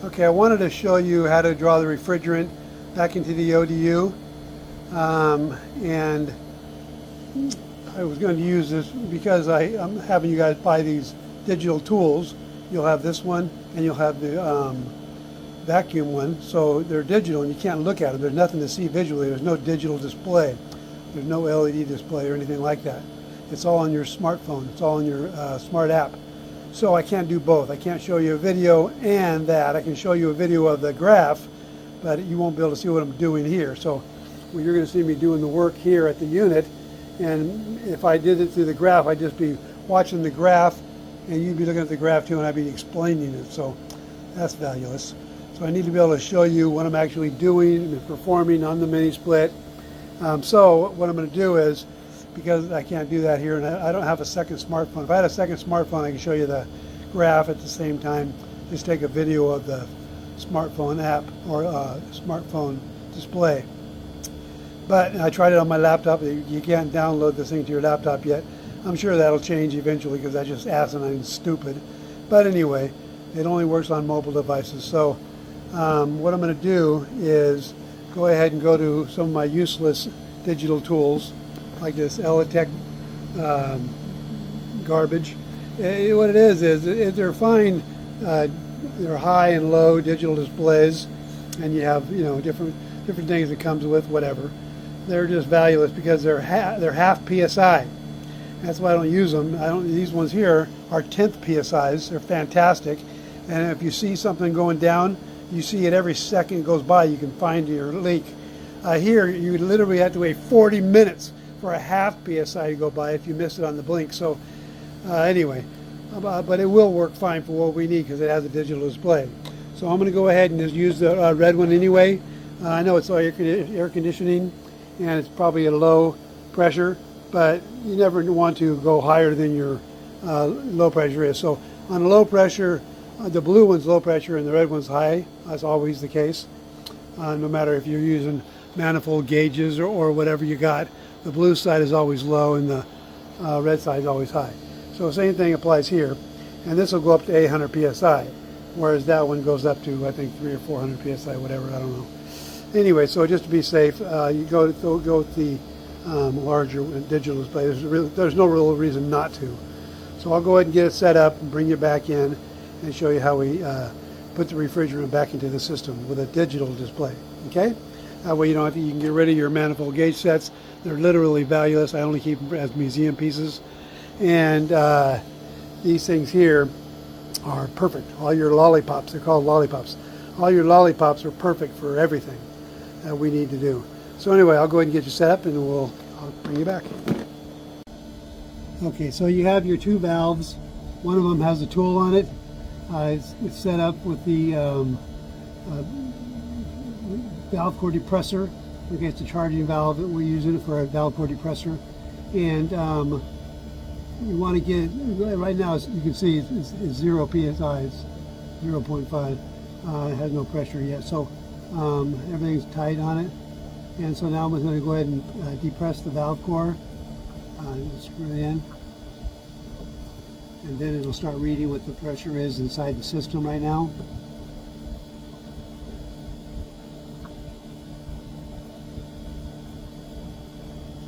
Okay, I wanted to show you how to draw the refrigerant back into the ODU, and I was going to use this because I'm having you guys buy these digital tools. You'll have this one and you'll have the vacuum one, so they're digital and you can't look at them. There's nothing to see visually. There's no digital display. There's no LED display or anything like that. It's all on your smartphone. It's all on your smart app. So I can't do both. I can't show you a video and that. I can show you a video of the graph, but you won't be able to see what I'm doing here. So you're going to see me doing the work here at the unit, and if I did it through the graph, I'd just be watching the graph, and you'd be looking at the graph too, and I'd be explaining it. So that's valueless. So I need to be able to show you what I'm actually doing and performing on the mini split. So what I'm going to do is, because I can't do that here, and I don't have a second smartphone. If I had a second smartphone, I can show you the graph at the same time. Just take a video of the smartphone app or smartphone display. But I tried it on my laptop. You can't download this thing to your laptop yet. I'm sure that'll change eventually because that's just asinine and stupid. But anyway, it only works on mobile devices. So what I'm going to do is go ahead and go to some of my useless digital tools, like this Elitech garbage. What it is they're fine. They're high and low digital displays, and you have different things it comes with, whatever. They're just valueless because they're half PSI. That's why I don't use them. These ones here are 10th PSIs. They're fantastic, and if you see something going down, you see it every second goes by. You can find your leak. Here, you literally have to wait 40 minutes for a half PSI to go by if you miss it on the blink. So anyway, but it will work fine for what we need because it has a digital display. So I'm going to go ahead and just use the red one anyway. I know it's all air conditioning and it's probably a low pressure, but you never want to go higher than your low pressure is. So on low pressure, the blue one's low pressure and the red one's high. That's always the case. No matter if you're using manifold gauges or whatever you got, the blue side is always low and the red side is always high. So same thing applies here, and this will go up to 800 psi, whereas that one goes up to I think 300 or 400 psi, whatever, I don't know. Anyway, so just to be safe, you go with the larger digital display. There's no real reason not to. So I'll go ahead and get it set up and bring it back in and show you how we put the refrigerant back into the system with a digital display. Okay? That way you can get rid of your manifold gauge sets. They're literally valueless. I only keep them as museum pieces. And these things here are perfect. All your lollipops, they're called lollipops. All your lollipops are perfect for everything that we need to do. So anyway, I'll go ahead and get you set up and I'll bring you back. Okay, so you have your two valves. One of them has a tool on it. It's set up with the valve core depressor. Okay, it's a charging valve that we're using for a valve core depressor. And you want to get, right now you can see it's 0 psi, it's 0.5. It has no pressure yet, so everything's tight on it. And so now I'm going to go ahead and depress the valve core, screw it in, and then it'll start reading what the pressure is inside the system right now.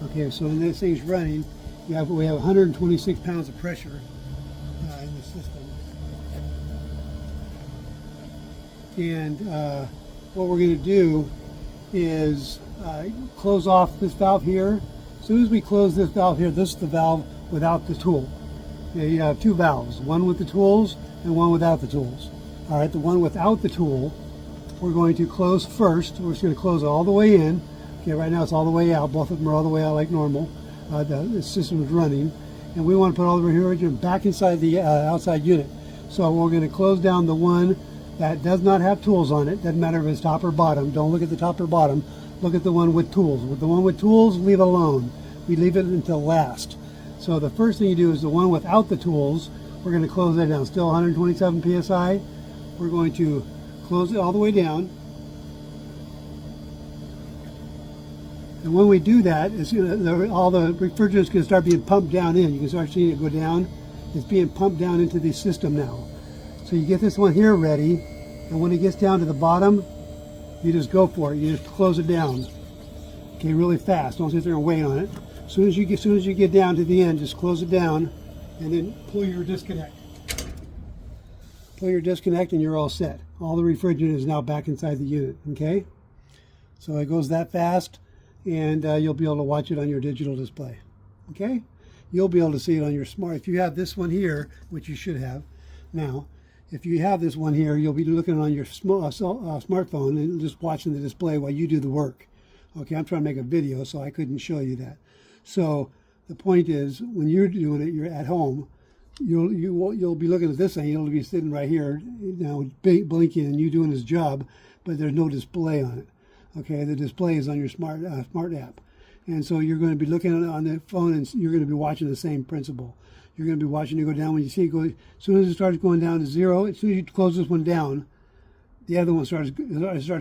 Okay, so when this thing's running, we have 126 pounds of pressure in the system. And what we're going to do is close off this valve here. As soon as we close this valve here, this is the valve without the tool. You have two valves, one with the tools and one without the tools. All right, the one without the tool, we're going to close first. We're just going to close it all the way in. Okay, right now it's all the way out. Both of them are all the way out like normal. The system is running. And we want to put all the refrigerant back inside the outside unit. So we're going to close down the one that does not have tools on it. Doesn't matter if it's top or bottom. Don't look at the top or bottom. Look at the one with tools. With the one with tools, leave it alone. We leave it until last. So the first thing you do is the one without the tools. We're going to close that down. Still 127 psi. We're going to close it all the way down. And when we do that, all the refrigerant is going to start being pumped down in. You can start seeing it go down. It's being pumped down into the system now. So you get this one here ready, And when it gets down to the bottom, you just go for it. You just close it down. Okay, really fast. Don't sit there and wait on it. As soon as you get down to the end, just close it down, and then pull your disconnect. Pull your disconnect, and you're all set. All the refrigerant is now back inside the unit. Okay, so it goes that fast, and you'll be able to watch it on your digital display. Okay, you'll be able to see it on your smart. If you have this one here, which you should have now. If you have this one here, you'll be looking on your smartphone and just watching the display while you do the work. Okay, I'm trying to make a video, so I couldn't show you that. So the point is, when you're doing it, you're at home. You'll be looking at this thing. You'll be sitting right here, now blinking, and you doing his job, but there's no display on it. Okay, the display is on your smart app, and so you're going to be looking on the phone, and you're going to be watching the same principle. You're going to be watching it go down. When you see it go, as soon as it starts going down to 0, as soon as you close this one down, the other one starts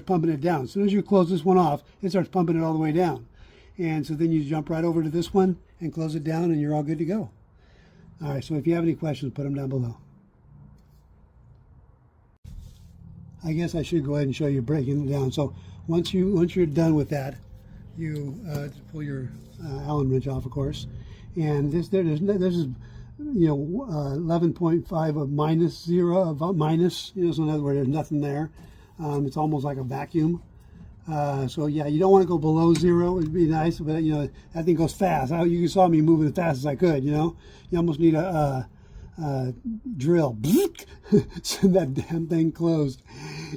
pumping it down. As soon as you close this one off, it starts pumping it all the way down. And so then you jump right over to this one and close it down, and you're all good to go. All right, so if you have any questions, put them down below. I guess I should go ahead and show you breaking it down. So once you're done with that, you pull your Allen wrench off, of course. And this is 11.5 of minus 0 of minus, so in other words, there's nothing there. It's almost like a vacuum. So yeah, you don't want to go below 0. It'd be nice, but that thing goes fast. You saw me moving as fast as I could. You almost need a drill. So that damn thing closed.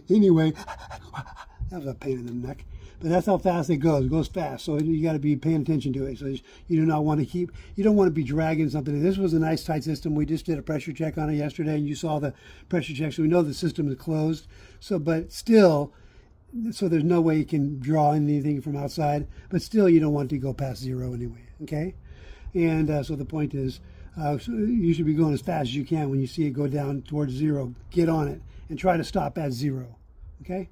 Anyway, that was a pain in the neck. But that's how fast it goes. It goes fast, so you got to be paying attention to it. So you do not want to you don't want to be dragging something. This was a nice tight system. We just did a pressure check on it yesterday, and you saw the pressure check, so we know the system is closed. So, but still, so there's no way you can draw anything from outside. But still, you don't want to go past 0 anyway. Okay, and so the point is, so you should be going as fast as you can when you see it go down towards 0. Get on it and try to stop at 0. Okay,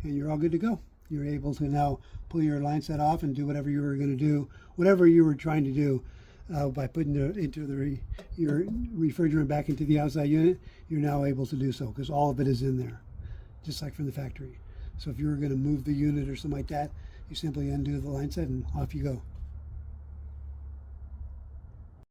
and you're all good to go. You're able to now pull your line set off and do whatever you were going to do, whatever you were trying to do by putting your refrigerant back into the outside unit. You're now able to do so because all of it is in there, just like from the factory. So if you were going to move the unit or something like that, you simply undo the line set and off you go.